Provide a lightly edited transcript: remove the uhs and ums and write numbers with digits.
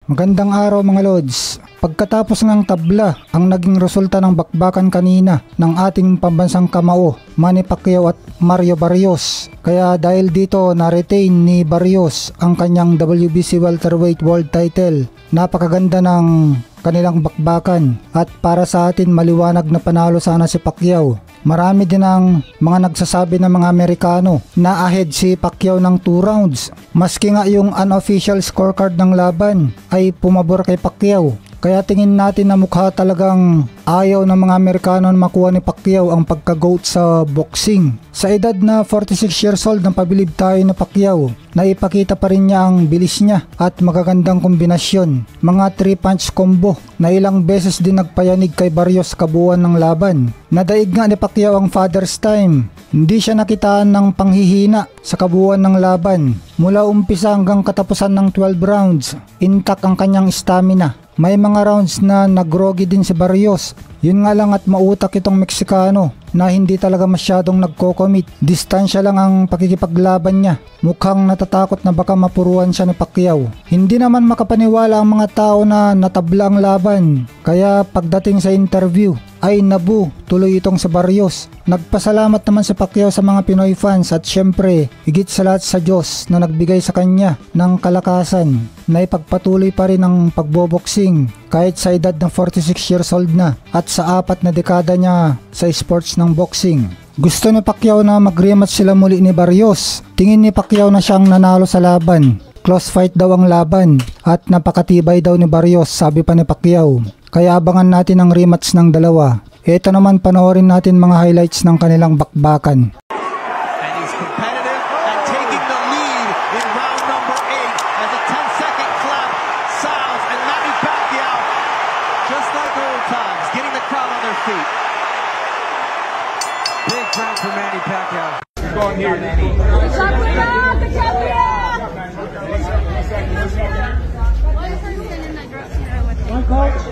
Magandang araw mga Lods. Pagkatapos ng tabla ang naging resulta ng bakbakan kanina ng ating pambansang kamao, Manny Pacquiao at Mario Barrios. Kaya dahil dito na-retain ni Barrios ang kanyang WBC welterweight world title. Napakaganda ng kanilang bakbakan at para sa atin maliwanag na panalo sana si Pacquiao. Marami din ang mga nagsasabi ng mga Amerikano na ahead si Pacquiao ng 2 rounds. Maski nga yung unofficial scorecard ng laban ay pumabor kay Pacquiao. Kaya tingin natin na mukha talagang ayaw ng mga Amerikano na makuha ni Pacquiao ang pagka-GOAT sa boxing. Sa edad na 46 years old nang pabilib tayo ni Pacquiao, naipakita pa rin niya ang bilis niya at magagandang kombinasyon. Mga 3-punch combo na ilang beses din nagpayanig kay Barrios sa kabuuan ng laban. Nadaig nga ni Pacquiao ang father's time. Hindi siya nakitaan ng panghihina sa kabuuan ng laban. Mula umpisa hanggang katapusan ng 12 rounds, intact ang kanyang stamina. May mga rounds na nagrogi din si Barrios. Yun nga lang at mautak itong Meksikano na hindi talaga masyadong nagko-commit. Distansya lang ang pakikipaglaban niya. Mukhang natatakot na baka mapuruan siya ni Pacquiao. Hindi naman makapaniwala ang mga tao na natabla ang laban. Kaya pagdating sa interview ay nabu tuloy itong si Barrios. Nagpasalamat naman si Pacquiao sa mga Pinoy fans at syempre higit sa lahat sa Diyos na nagbigay sa kanya ng kalakasan na ipagpatuloy pa rin ang pagboboxing kahit sa edad ng 46 years old na at sa 4 na dekada niya sa sports ng boxing. Gusto ni Pacquiao na mag-rematch sila muli ni Barrios. Tingin ni Pacquiao na siyang nanalo sa laban. Close fight daw ang laban at napakatibay daw ni Barrios, sabi pa ni Pacquiao. Kaya abangan natin ang rematch ng dalawa. Ito naman panoorin natin mga highlights ng kanilang bakbakan. And he's competitive and taking the lead in round number 8 as a 10-second clap sounds and Manny Pacquiao, just like old times, getting the crowd on their feet. Big round for Manny Pacquiao. You're going here, Manny. One coach.